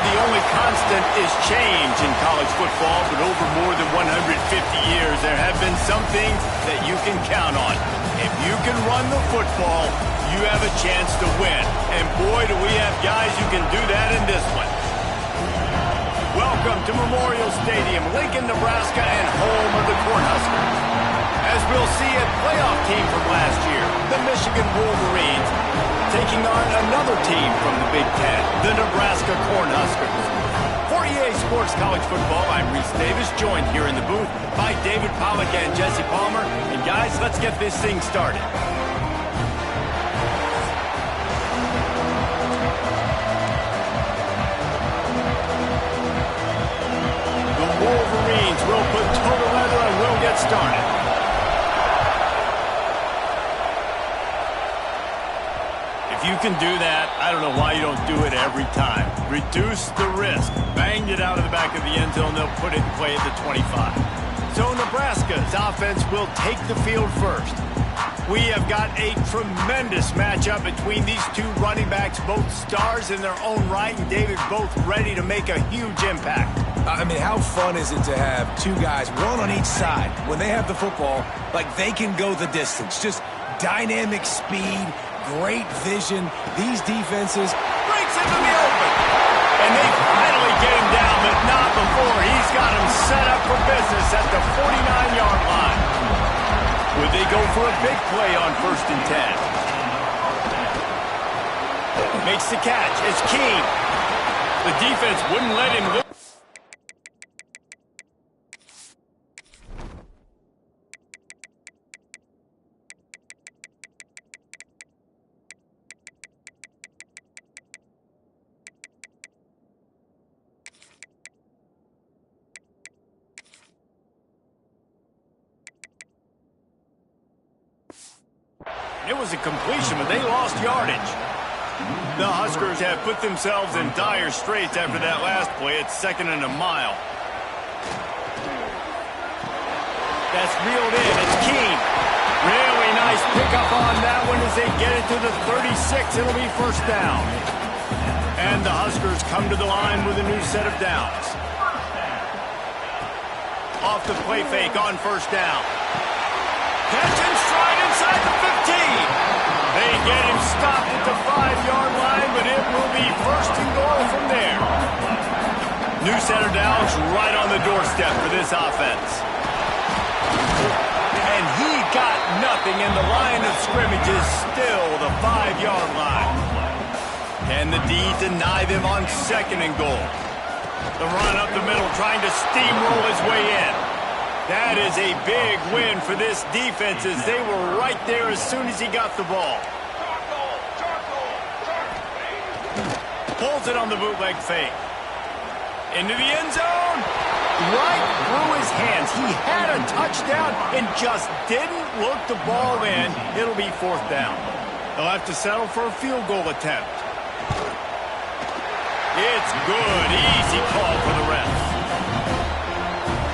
the only constant is change in college football, but over more than 150 years, there have been some things that you can count on. If you can run the football, you have a chance to win. And boy, do we have guys who can do that in this one. Welcome to Memorial Stadium, Lincoln, Nebraska, and home of the Cornhuskers. As we'll see, a playoff team from last year, the Michigan Wolverines, taking on another team from the Big Ten, the Nebraska Cornhuskers. For EA Sports College Football, I'm Reese Davis, joined here in the booth by David Pollack and Jesse Palmer. And guys, let's get this thing started. The Wolverines will put total leather and we'll get started. If you can do that, I don't know why you don't do it every time. Reduce the risk. Banged it out of the back of the end zone. They'll put it in play at the 25. So Nebraska's offense will take the field first. We have got a tremendous matchup between these two running backs, both stars in their own right, and David, both ready to make a huge impact. I mean, how fun is it to have two guys, one on each side, when they have the football, like they can go the distance. Just dynamic speed, great vision. These defenses breaks into the open. And they finally get him down, but not before. He's got him set up for business at the 49-yard line. Would they go for a big play on 1st and 10? Makes the catch. It's Keene. The defense wouldn't let him look. It was a completion, but they lost yardage. The Huskers have put themselves in dire straits after that last play. It's 2nd and a mile. That's reeled in. It's Keene. Really nice pickup on that one as they get it to the 36. It'll be 1st down. And the Huskers come to the line with a new set of downs. Off the play fake on 1st down. Catch and stride inside the 15. They get him stopped at the 5-yard line, but it will be 1st and goal from there. New set of downs right on the doorstep for this offense. And he got nothing, and the line of scrimmage is still the 5-yard line. Can the D deny them on 2nd and goal? The run up the middle, trying to steamroll his way in. That is a big win for this defense as they were right there as soon as he got the ball. Pulls it on the bootleg fake. Into the end zone. Right through his hands. He had a touchdown and just didn't look the ball in. It'll be 4th down. They'll have to settle for a field goal attempt. It's good. Easy call for the refs.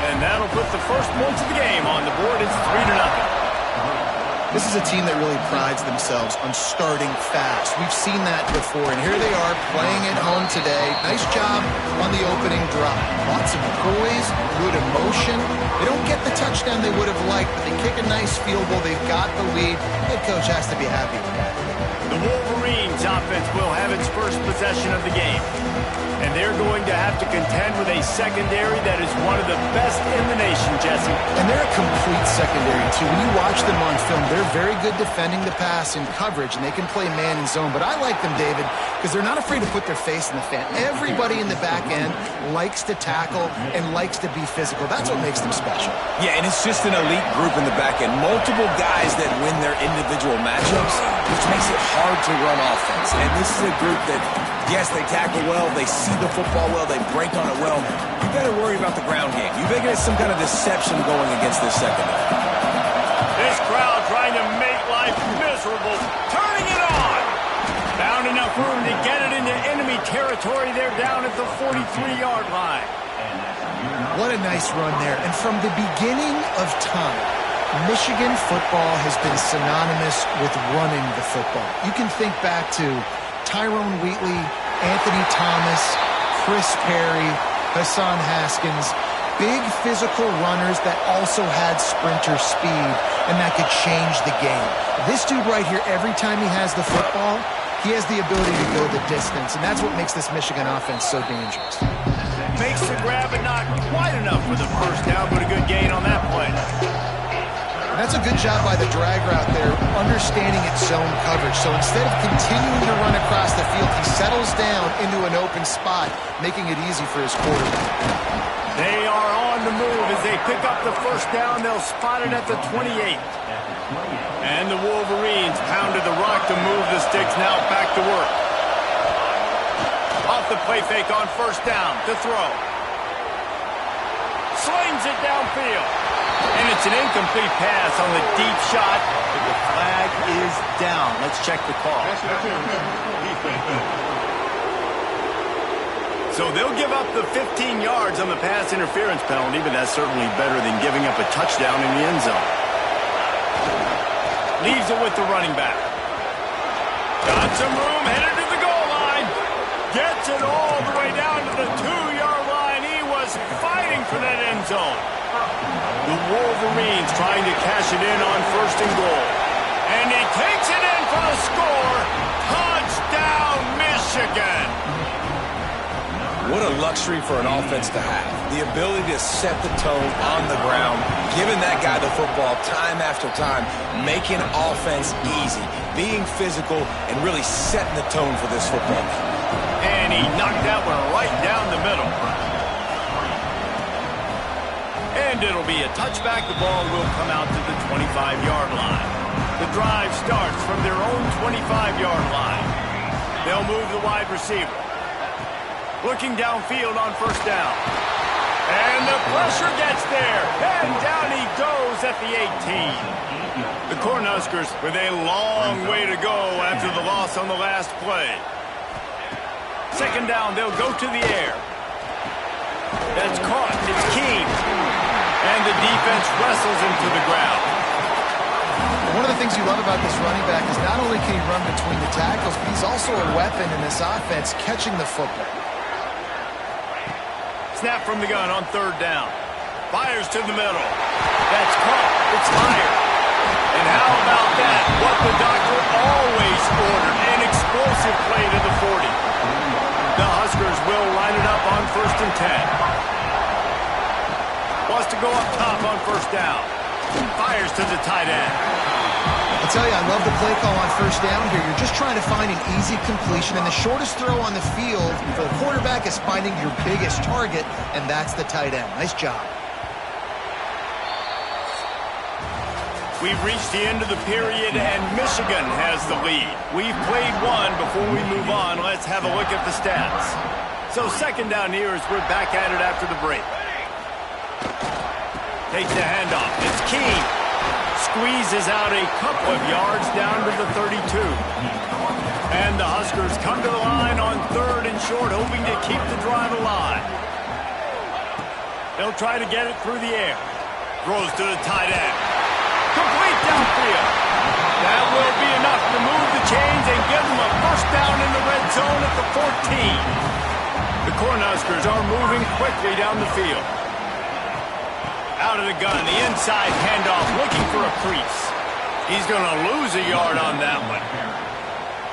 And that'll put the first points of the game on the board. It's 3-0. This is a team that really prides themselves on starting fast. We've seen that before, and here they are playing at home today. Nice job on the opening drive. Lots of poise, good emotion. They don't get the touchdown they would have liked, but they kick a nice field goal. They've got the lead. Head coach has to be happy with that. The Wolverines offense will have its first possession of the game. And they're going to have to contend with a secondary that is one of the best in the nation, Jesse. And they're a complete secondary, too. When you watch them on film, they're very good defending the pass in coverage, and they can play man and zone. But I like them, David, because they're not afraid to put their face in the fan. Everybody in the back end likes to tackle and likes to be physical. That's what makes them special. Yeah, and it's just an elite group in the back end. Multiple guys that win their individual matchups, which makes it hard to run offense. And this is a group that, yes, they tackle well, they see the football well, they break on it well. You better worry about the ground game. You better get some kind of deception going against this secondary. This crowd trying to make life miserable, turning it on. Found enough room to get it into enemy territory. They're down at the 43-yard line. What a nice run there. And from the beginning of time, Michigan football has been synonymous with running the football. You can think back to Tyrone Wheatley, Anthony Thomas, Chris Perry, Hassan Haskins, big physical runners that also had sprinter speed, and that could change the game. This dude right here, every time he has the football, he has the ability to go the distance, and that's what makes this Michigan offense so dangerous. Makes the grab, but not quite enough for the first down, but a good gain on that play. And that's a good job by the drag route there, understanding its zone coverage. So instead of continuing to run across the field, he settles down into an open spot, making it easy for his quarterback. They are on the move as they pick up the first down. They'll spot it at the 28. And the Wolverines pounded the rock to move the sticks. Now back to work. Off the play fake on first down to throw. Slings it downfield. And it's an incomplete pass on the deep shot. But the flag is down. Let's check the call. So they'll give up the 15 yards on the pass interference penalty, but that's certainly better than giving up a touchdown in the end zone. Leaves it with the running back. Got some room, headed to the goal line. Gets it all the way down to the 2-yard line. He was fighting for that end zone. The Wolverines trying to cash it in on first and goal. And he takes it in for the score. Touchdown, Michigan. What a luxury for an offense to have. The ability to set the tone on the ground, giving that guy the football time after time, making offense easy, being physical, and really setting the tone for this football team. And he knocked that one right down the middle. And it'll be a touchback. The ball will come out to the 25-yard line. The drive starts from their own 25-yard line. They'll move the wide receiver. Looking downfield on first down. And the pressure gets there. And down he goes at the 18. The Cornhuskers with a long way to go after the loss on the last play. Second down, they'll go to the air. That's caught. It's Keene. And the defense wrestles him to the ground. One of the things you love about this running back is not only can he run between the tackles, but he's also a weapon in this offense catching the football. Snap from the gun on third down. Fires to the middle. That's caught. It's higher. And how about that? What the doctor always ordered. An explosive play to the 40. The Huskers will line it up on first and 10. Wants to go up top on first down. Fires to the tight end. I'll tell you, I love the play call on first down here. You're just trying to find an easy completion, and the shortest throw on the field for the quarterback is finding your biggest target, and that's the tight end. Nice job. We've reached the end of the period, and Michigan has the lead. We've played one. Before we move on, let's have a look at the stats. So second down here as we're back at it after the break. Takes the handoff. It's Keene. Squeezes out a couple of yards down to the 32. And the Huskers come to the line on third and short, hoping to keep the drive alive. They'll try to get it through the air. Throws to the tight end. Complete downfield. That will be enough to move the chains and give them a first down in the red zone at the 14. The Cornhuskers are moving quickly down the field. Out of the gun, the inside handoff, looking for a crease. He's going to lose a yard on that one.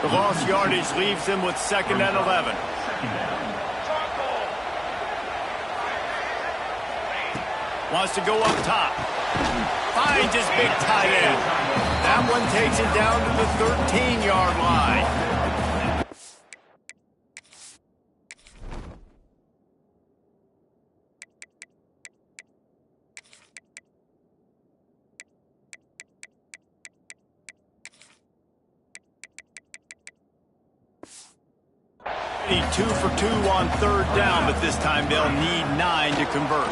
The lost yardage leaves him with second and 11. Wants to go up top. Finds his big tight end. That one takes it down to the 13-yard line. Need 2 for 2 on third down, but this time they'll need 9 to convert.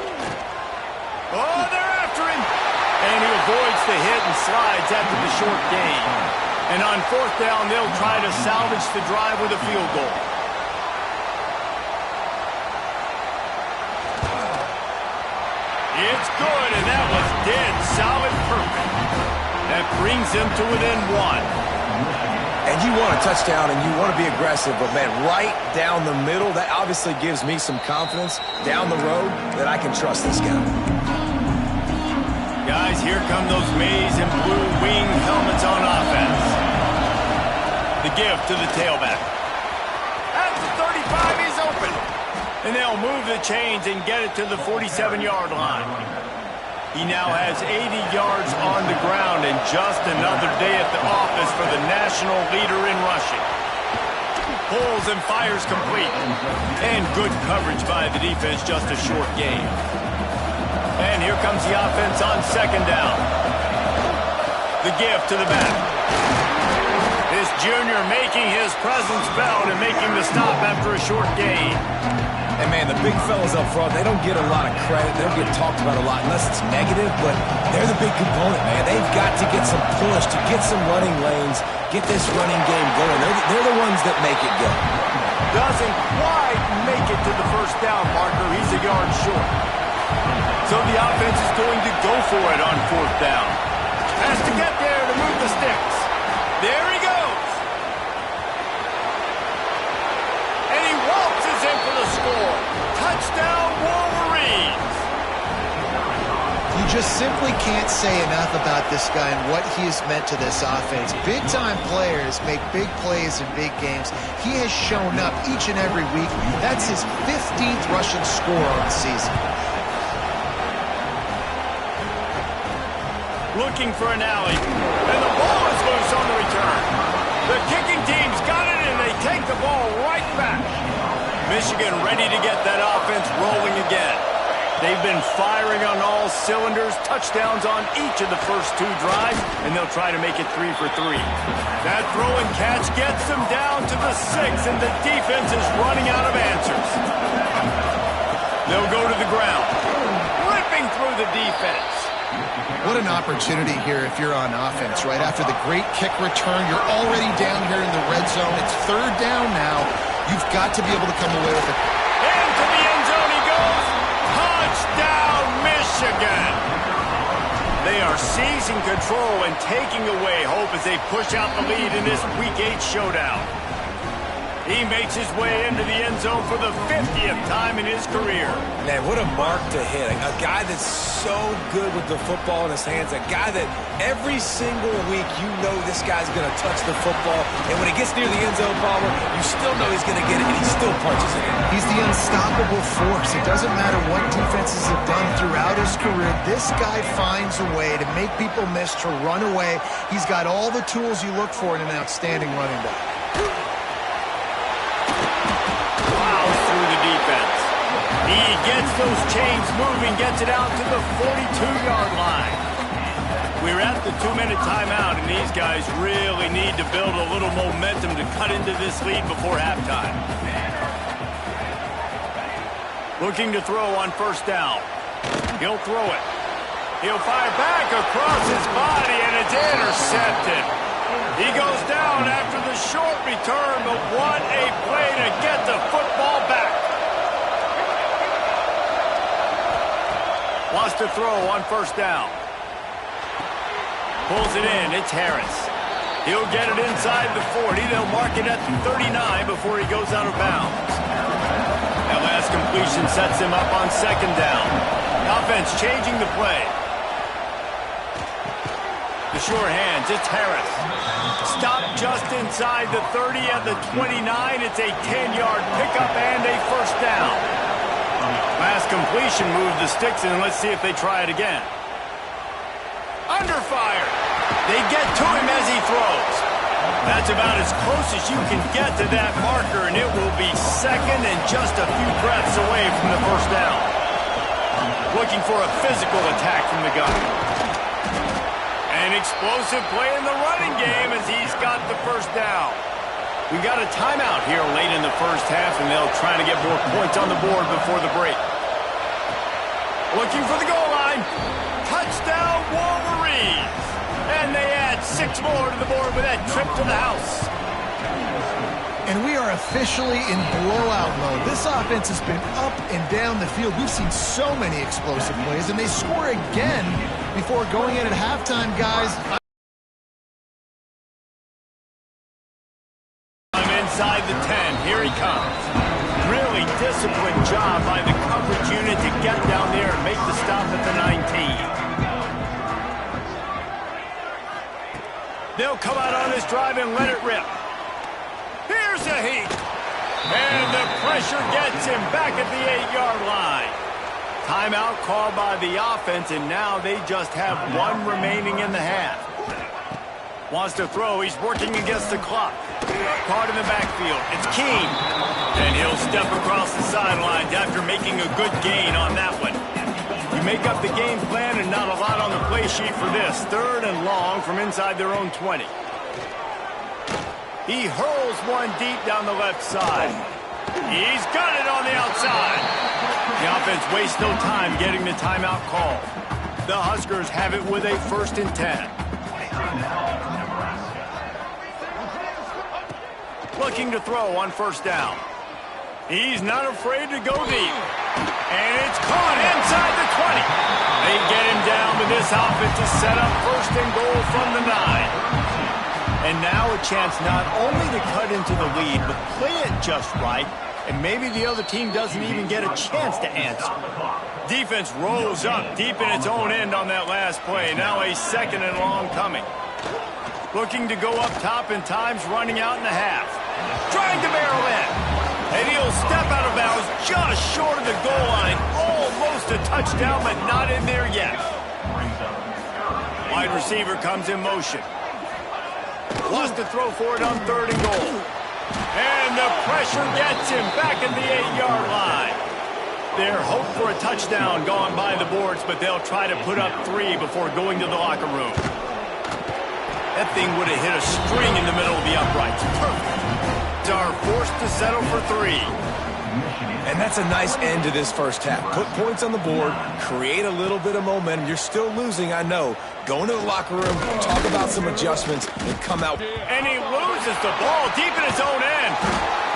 Oh, they're after him! And he avoids the hit and slides after the short gain. And on fourth down, they'll try to salvage the drive with a field goal. It's good, and that was dead solid perfect. That brings them to within 1. And you want a touchdown and you want to be aggressive, but, man, right down the middle, that obviously gives me some confidence down the road that I can trust this guy. Guys, here come those maize and blue wing helmets on offense. The give to the tailback. At the 35, he's open. And they'll move the chains and get it to the 47-yard line. He now has 80 yards on the ground and just another day at the office for the national leader in rushing. Pulls and fires complete. And good coverage by the defense, just a short gain. And here comes the offense on second down. The give to the back. This junior making his presence felt and making the stop after a short gain. And, man, the big fellas up front, they don't get a lot of credit. They don't get talked about a lot unless it's negative, but they're the big component, man. They've got to get some push, to get some running lanes, get this running game going. They're the ones that make it go. Doesn't quite make it to the first down marker. He's a yard short. So the offense is going to go for it on fourth down. Has to get there to move the sticks. There he goes. And he waltzes in for the score. Touchdown, Wolverines. You just simply can't say enough about this guy and what he has meant to this offense. Big-time players make big plays in big games. He has shown up each and every week. That's his 15th rushing score on the season. Looking for an alley. And the ball is loose on the return. The kicking team's got it, and they take the ball right back. Michigan ready to get that offense rolling again. They've been firing on all cylinders, touchdowns on each of the first two drives, and they'll try to make it 3 for 3. That throw and catch gets them down to the 6, and the defense is running out of answers. They'll go to the ground, ripping through the defense. What an opportunity here if you're on offense, right? After the great kick return, you're already down here in the red zone. It's third down now. You've got to be able to come away with it. And to the end zone he goes. Touchdown, Michigan. They are seizing control and taking away hope as they push out the lead in this Week 8 showdown. He makes his way into the end zone for the 50th time in his career. Man, what a mark to hit. A guy that's so good with the football in his hands. A guy that every single week you know this guy's going to touch the football. And when he gets near the end zone, Palmer, you still know he's going to get it, and he still punches it in. He's the unstoppable force. It doesn't matter what defenses have done throughout his career. This guy finds a way to make people miss, to run away. He's got all the tools you look for in an outstanding running back. He gets those chains moving, gets it out to the 42-yard line. We're at the 2-minute timeout, and these guys really need to build a little momentum to cut into this lead before halftime. Looking to throw on first down. He'll throw it. He'll fire back across his body, and it's intercepted. He goes down after the short return, but what a play to get the football back. Wants to throw on first down. Pulls it in. It's Harris. He'll get it inside the 40. They'll mark it at the 39 before he goes out of bounds. That last completion sets him up on second down. Offense changing the play. The sure hands. It's Harris. Stop just inside the 30 at the 29. It's a 10-yard pickup and a first down. Last completion moved the sticks, and let's see if they try it again. Under fire. They get to him as he throws. That's about as close as you can get to that marker, and it will be second and just a few breaths away from the first down. Looking for a physical attack from the gun. An explosive play in the running game as he's got the first down. We got a timeout here late in the first half, and they'll try to get more points on the board before the break. Looking for the goal line. Touchdown, Wolverines. And they add 6 more to the board with that trip to the house. And we are officially in blowout mode. This offense has been up and down the field. We've seen so many explosive plays, and they score again before going in at halftime, guys. disciplined job by the coverage unit to get down there and make the stop at the 19. They'll come out on this drive and let it rip. Here's a heat. And the pressure gets him back at the 8-yard line. Timeout called by the offense, and now they just have one remaining in the half. Wants to throw. He's working against the clock. Caught in the backfield. It's Keene. And he'll step across the sidelines after making a good gain on that one. You make up the game plan and not a lot on the play sheet for this. 3rd and long from inside their own 20. He hurls one deep down the left side. He's got it on the outside. The offense wastes no time getting the timeout call. The Huskers have it with a 1st and 10. Looking to throw on 1st down. He's not afraid to go deep. And it's caught inside the 20. They get him down, but this offense is set up 1st and goal from the 9. And now a chance not only to cut into the lead, but play it just right, and maybe the other team doesn't even get a chance to answer. Defense rolls up deep in its own end on that last play. Now a 2nd and long coming. Looking to go up top, and time's running out in the half. Trying to barrel in. And he'll step out of bounds just short of the goal line. Almost a touchdown, but not in there yet. Wide receiver comes in motion. Wants to throw for it on 3rd and goal. And the pressure gets him back at the 8-yard line. Their hope for a touchdown gone by the boards, but they'll try to put up 3 before going to the locker room. That thing would have hit a string in the middle of the uprights. Perfect. Are forced to settle for 3. And that's a nice end to this first half. Put points on the board, create a little bit of momentum. You're still losing, I know. Go into the locker room, talk about some adjustments, and come out. And he loses the ball deep in his own end.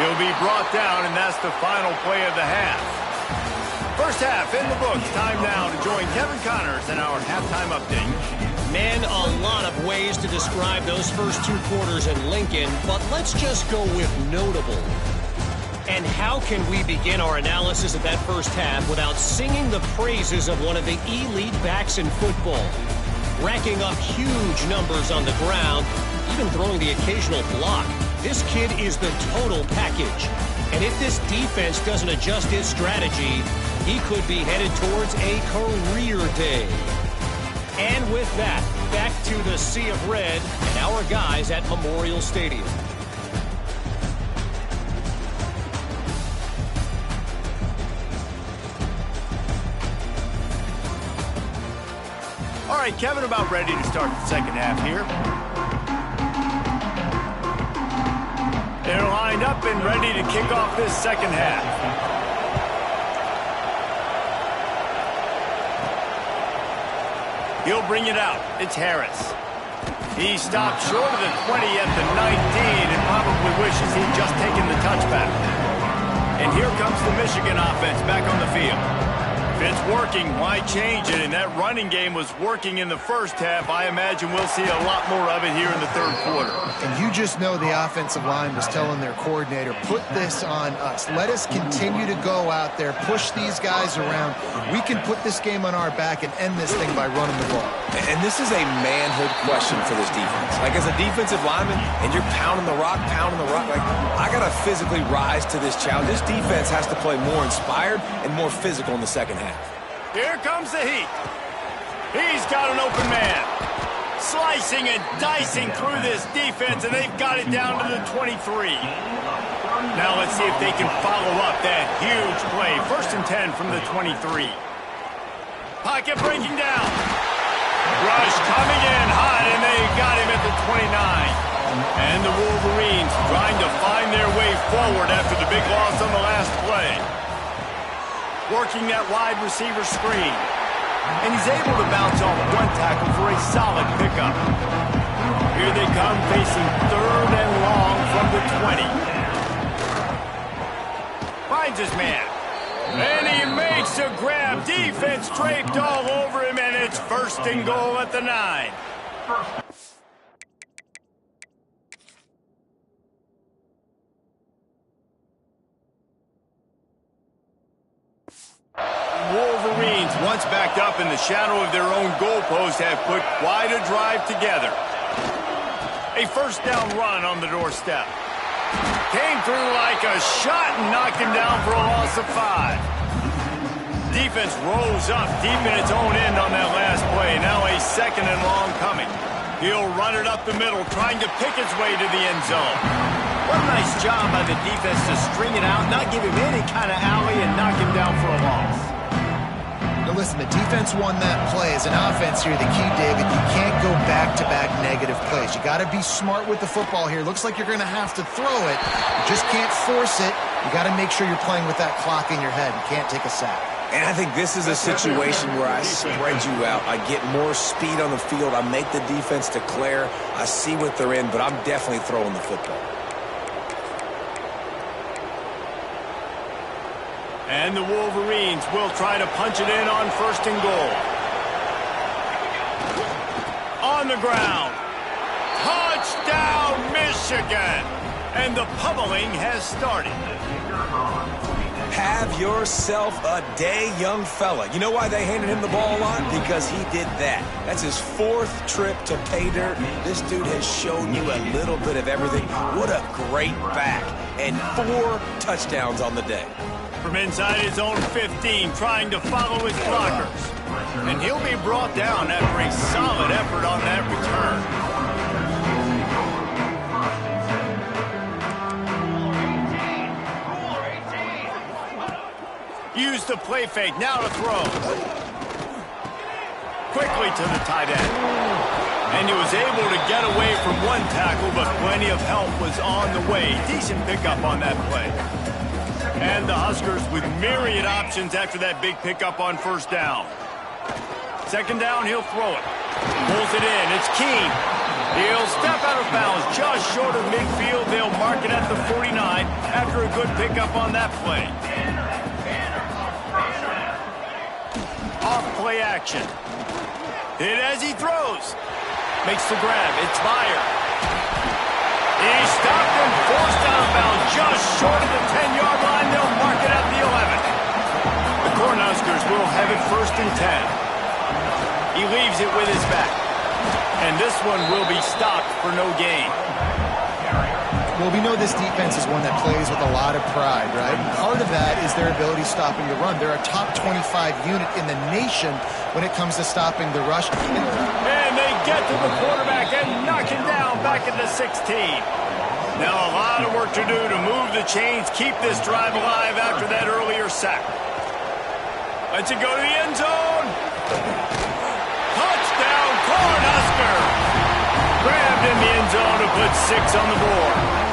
He'll be brought down, and that's the final play of the half. First half in the books. Time now to join Kevin Connors in our halftime update. Man, a lot of ways to describe those first 2 quarters in Lincoln, but let's just go with notable. And how can we begin our analysis of that first half without singing the praises of one of the elite backs in football? Racking up huge numbers on the ground, even throwing the occasional block. This kid is the total package. And if this defense doesn't adjust its strategy, he could be headed towards a career day. And with that, back to the Sea of Red and our guys at Memorial Stadium. All right, Kevin, about ready to start the second half here. They're lined up and ready to kick off this second half. He'll bring it out. It's Harris. He stopped short of the 20 at the 19 and probably wishes he'd just taken the touchback. And here comes the Michigan offense back on the field. If it's working, why change it? And that running game was working in the first half. I imagine we'll see a lot more of it here in the 3rd quarter. And you just know the offensive line was telling their coordinator, put this on us. Let us continue to go out there, push these guys around. We can put this game on our back and end this thing by running the ball. And this is a manhood question for this defense. Like, as a defensive lineman, and you're pounding the rock, like, I got to physically rise to this challenge. This defense has to play more inspired and more physical in the second half. Here comes the heat. He's got an open man. Slicing and dicing through this defense, and they've got it down to the 23. Now let's see if they can follow up that huge play. 1st and 10 from the 23. Pocket breaking down. Rush coming in hot, and they got him at the 29. And the Wolverines trying to find their way forward after the big loss on the last play. Working that wide receiver screen. And he's able to bounce off one tackle for a solid pickup. Here they come facing 3rd and long from the 20. Finds his man. And he makes a grab. Defense draped all over him, and it's 1st and goal at the 9. once backed up in the shadow of their own goalpost, have put quite a drive together. A first down run on the doorstep. Came through like a shot and knocked him down for a loss of 5. Defense rose up deep in its own end on that last play. Now a second and long coming. He'll run it up the middle, trying to pick its way to the end zone. What a nice job by the defense to string it out, not give him any kind of alley, and knock him down for a loss. Now listen, the defense won that play. As an offense here, the key, David, you can't go back-to-back negative plays. You got to be smart with the football here. Looks like you're going to have to throw it. You just can't force it. You got to make sure you're playing with that clock in your head. You can't take a sack. And I think this is a situation where I spread you out. I get more speed on the field. I make the defense declare. I see what they're in, but I'm definitely throwing the football. And the Wolverines will try to punch it in on first and goal. On the ground. Touchdown, Michigan! And the pummeling has started. Have yourself a day, young fella. You know why they handed him the ball a lot? Because he did that. That's his 4th trip to pay dirt. This dude has shown you a little bit of everything. What a great back. And 4 touchdowns on the day. From inside his own 15, trying to follow his blockers. And he'll be brought down after a solid effort on that return. Used the play fake, now to throw. Quickly to the tight end. And he was able to get away from one tackle, but plenty of help was on the way. Decent pickup on that play. And the Huskers with myriad options after that big pickup on first down. Second down, he'll throw it. Pulls it in, it's Keene. He'll step out of bounds just short of midfield. They'll mark it at the 49 after a good pickup on that play. Off play action. Hit as he throws. Makes the grab. It's Meyer. He stopped and forced out of bounds just short of the 10-yard line. They'll mark it at the 11. The Cornhuskers will have it first and 10. He leaves it with his back. And this one will be stopped for no gain. Well, we know this defense is one that plays with a lot of pride, right? And part of that is their ability stopping the run. They're a top 25 unit in the nation when it comes to stopping the rush. And they get to the quarterback and knock him down back at the 16. Now a lot of work to do to move the chains, keep this drive alive after that earlier sack. Let's it go to the end zone. Touchdown, Cornhusker! Grabbed in the end zone to put 6 on the board.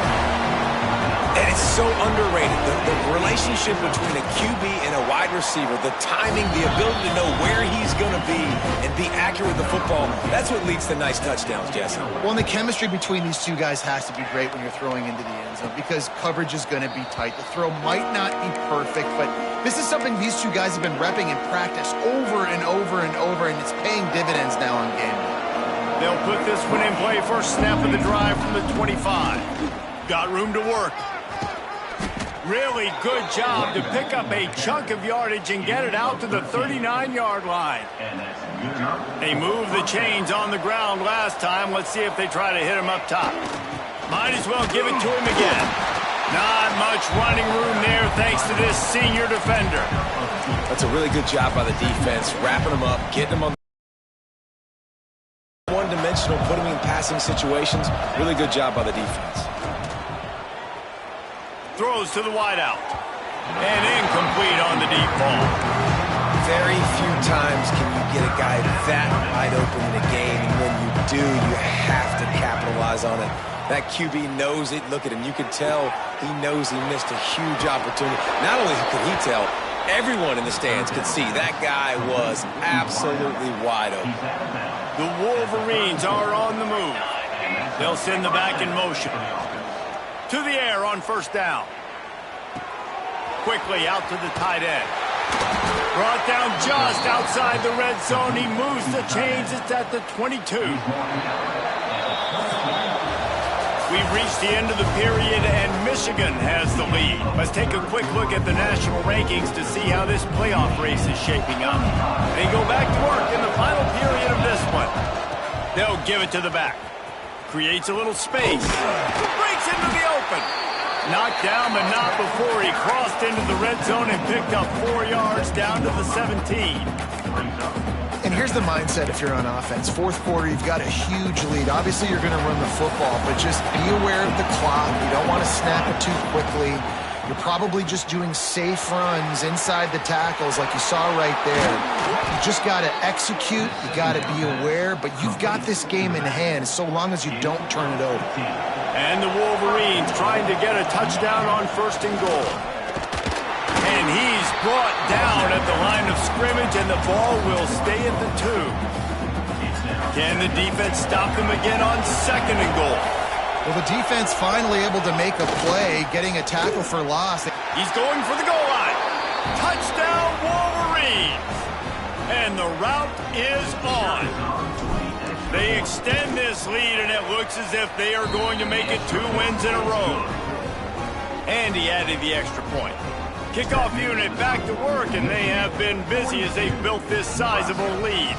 And it's so underrated. The relationship between a QB and a wide receiver, the timing, the ability to know where he's going to be and be accurate with the football, that's what leads to nice touchdowns, Jesse. Well, and the chemistry between these two guys has to be great when you're throwing into the end zone because coverage is going to be tight. The throw might not be perfect, but this is something these two guys have been repping in practice over and over and over, and it's paying dividends now on game day. They'll put this one in play first snap of the drive from the 25. Got room to work. Really good job to pick up a chunk of yardage and get it out to the 39-yard line. They moved the chains on the ground last time. Let's see if they try to hit him up top. Might as well give it to him again. Not much running room there thanks to this senior defender. That's a really good job by the defense, wrapping him up, getting him on one-dimensional, putting him in passing situations. Really good job by the defense. Throws to the wideout. And incomplete on the deep ball. Very few times can you get a guy that wide open in a game, and when you do, you have to capitalize on it. That QB knows it. Look at him. You can tell he knows he missed a huge opportunity. Not only could he tell, everyone in the stands could see that guy was absolutely wide open. The Wolverines are on the move. They'll send the back in motion. To the air on first down. Quickly out to the tight end. Brought down just outside the red zone. He moves the chains. It's at the 22. We've reached the end of the period, and Michigan has the lead. Let's take a quick look at the national rankings to see how this playoff race is shaping up. They go back to work in the final period of this one. They'll give it to the back. Creates a little space. Breaks into the open. Knocked down, but not before he crossed into the red zone and picked up 4 yards down to the 17. And here's the mindset if you're on offense. Fourth quarter, you've got a huge lead. Obviously, you're going to run the football, but just be aware of the clock. You don't want to snap it too quickly. You're probably just doing safe runs inside the tackles like you saw right there. You just got to execute. You got to be aware, but you've got this game in hand so long as you don't turn it over. And the Wolverines trying to get a touchdown on 1st and goal. And he's brought down at the line of scrimmage, and the ball will stay at the 2. Can the defense stop them again on 2nd and goal? Well, the defense finally able to make a play, getting a tackle for loss. He's going for the goal line. Touchdown, Wolverines. And the route is on. They extend this lead, and it looks as if they are going to make it 2 wins in a row. And he added the extra point. Kickoff unit back to work, and they have been busy as they've built this sizable lead.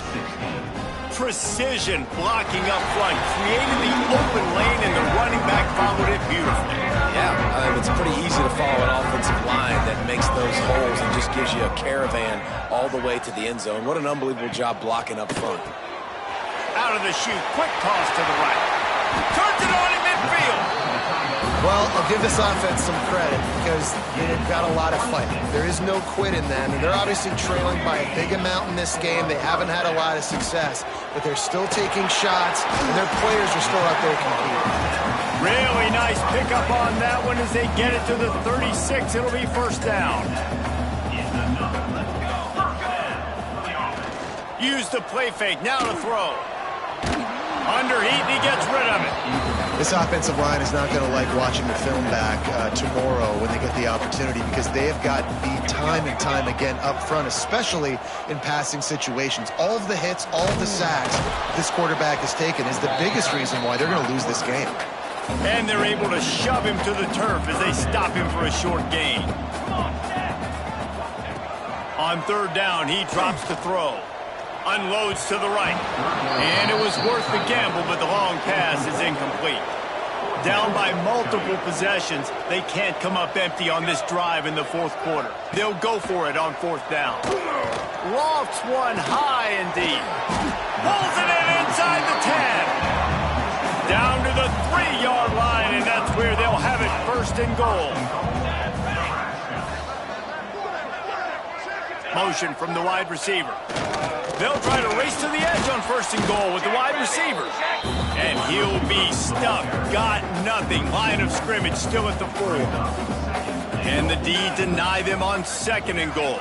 Precision blocking up front, created the open lane, and the running back followed it beautifully. Yeah, it's pretty easy to follow an offensive line that makes those holes and just gives you a caravan all the way to the end zone. What an unbelievable job blocking up front. Out of the chute, quick toss to the right. Turns it on in midfield. Well, I'll give this offense some credit because they've got a lot of fight. There is no quit in them, and they're obviously trailing by a big amount in this game. They haven't had a lot of success, but they're still taking shots, and their players are still out there competing. Really nice pickup on that one as they get it to the 36. It'll be 1st down. Use the play fake. Now to throw. Under heat, and he gets rid of it. This offensive line is not going to like watching the film back tomorrow when they get the opportunity because they have got beat time and time again up front, especially in passing situations. All of the hits, all of the sacks this quarterback has taken is the biggest reason why they're going to lose this game. And they're able to shove him to the turf as they stop him for a short gain. On 3rd down, he drops to throw. Unloads to the right. And it was worth the gamble, but the long pass is incomplete. Down by multiple possessions, they can't come up empty on this drive in the 4th quarter. They'll go for it on 4th down. Lofts one high and deep. Pulls it in inside the 10. Down to the 3-yard line, and that's where they'll have it 1st and goal. Motion from the wide receiver. They'll try to race to the edge on 1st and goal with the wide receiver. And he'll be stuck. Got nothing. Line of scrimmage still at the 4. And the D deny them on 2nd and goal.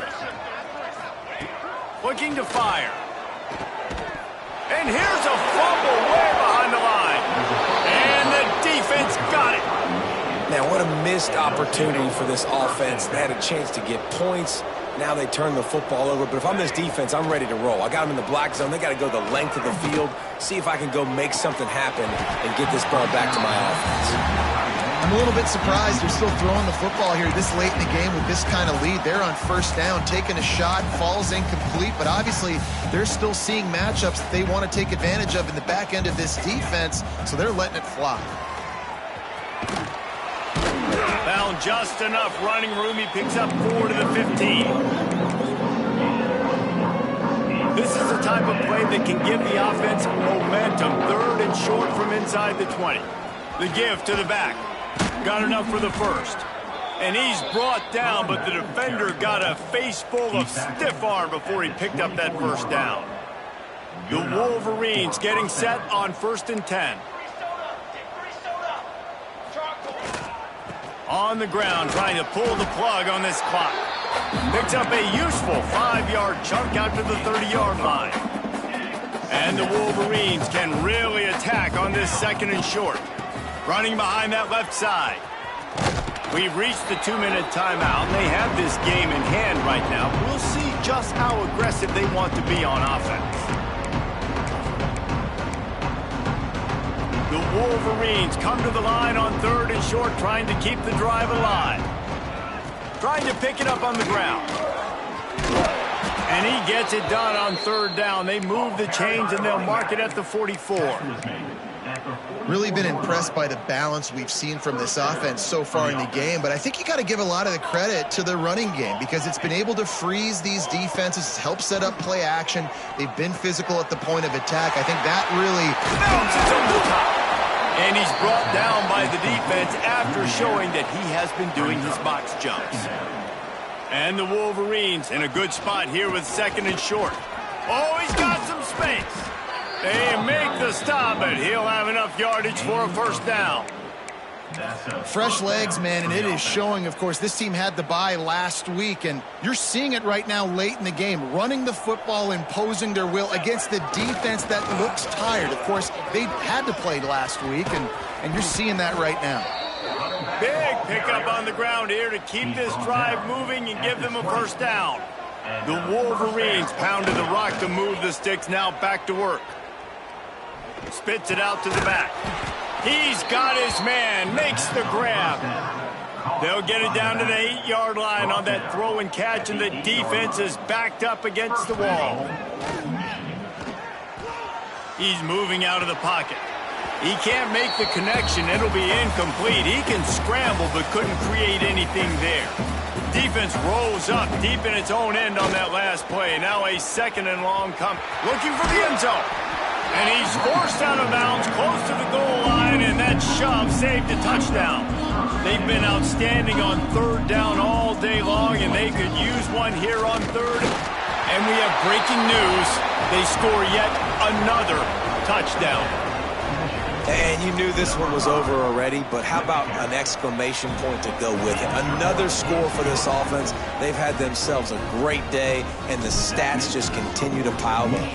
Looking to fire. And here's a fumble way behind the line. And the defense got it. Now, what a missed opportunity for this offense. They had a chance to get points. Now they turn the football over. But if I'm this defense, I'm ready to roll. I got them in the black zone. They got to go the length of the field, see if I can go make something happen and get this ball back to my offense. I'm a little bit surprised they're still throwing the football here this late in the game with this kind of lead. They're on 1st down, taking a shot, falls incomplete, but obviously they're still seeing matchups that they want to take advantage of in the back end of this defense, so they're letting it fly. Found just enough running room. He picks up 4 to the 15. This is the type of play that can give the offense momentum. 3rd and short from inside the 20. The give to the back. Got enough for the 1st. And he's brought down, but the defender got a face full of stiff arm before he picked up that 1st down. The Wolverines getting set on 1st and 10. On the ground, trying to pull the plug on this clock. Picks up a useful 5-yard chunk out to the 30-yard line. And the Wolverines can really attack on this 2nd and short. Running behind that left side. We've reached the 2-minute timeout, and they have this game in hand right now. We'll see just how aggressive they want to be on offense. The Wolverines come to the line on 3rd and short, trying to keep the drive alive. Trying to pick it up on the ground. And he gets it done on 3rd down. They move the chains, and they'll mark it at the 44. Really been impressed by the balance we've seen from this offense so far in the game, but I think you got to give a lot of the credit to the running game because it's been able to freeze these defenses, help set up play action. They've been physical at the point of attack. I think that really bounces over the top. And he's brought down by the defense after showing that he has been doing his box jumps. And the Wolverines in a good spot here with 2nd and short. Oh, he's got some space. They make the stop, but he'll have enough yardage for a 1st down. Fresh legs, man, and it is showing, of course, this team had the bye last week, and you're seeing it right now late in the game, running the football, imposing their will against the defense that looks tired. Of course, they had to play last week, and you're seeing that right now. Big pickup on the ground here to keep this drive moving and give them a 1st down. The Wolverines pounded the rock to move the sticks, now back to work. Spits it out to the back. He's got his man, makes the grab. They'll get it down to the 8-yard line on that throw and catch, and the defense is backed up against the wall. He's moving out of the pocket. He can't make the connection. It'll be incomplete. He can scramble but couldn't create anything there. Defense rolls up deep in its own end on that last play. Now a 2nd and long come. Looking for the end zone. And he's forced out of bounds close to the goal line, and that shove saved a touchdown. They've been outstanding on 3rd down all day long, and they could use one here on 3rd. And we have breaking news. They score yet another touchdown. And you knew this one was over already, but how about an exclamation point to go with it? Another score for this offense. They've had themselves a great day, and the stats just continue to pile up.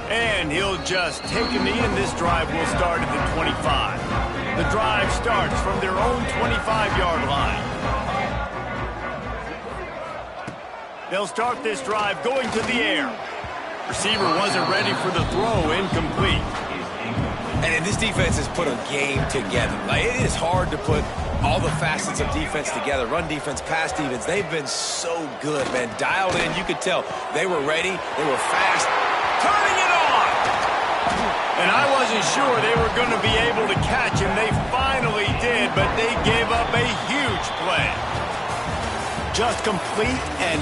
And he'll just take a knee, and this drive will start at the 25. The drive starts from their own 25-yard line. They'll start this drive going to the air. Receiver wasn't ready for the throw, incomplete. And this defense has put a game together. Like, it is hard to put all the facets of defense together. Run defense, pass defense. They've been so good, man. Dialed in. You could tell they were ready. They were fast. Turning it on! And I wasn't sure they were going to be able to catch him. They finally did, but they gave up a huge play. Just complete and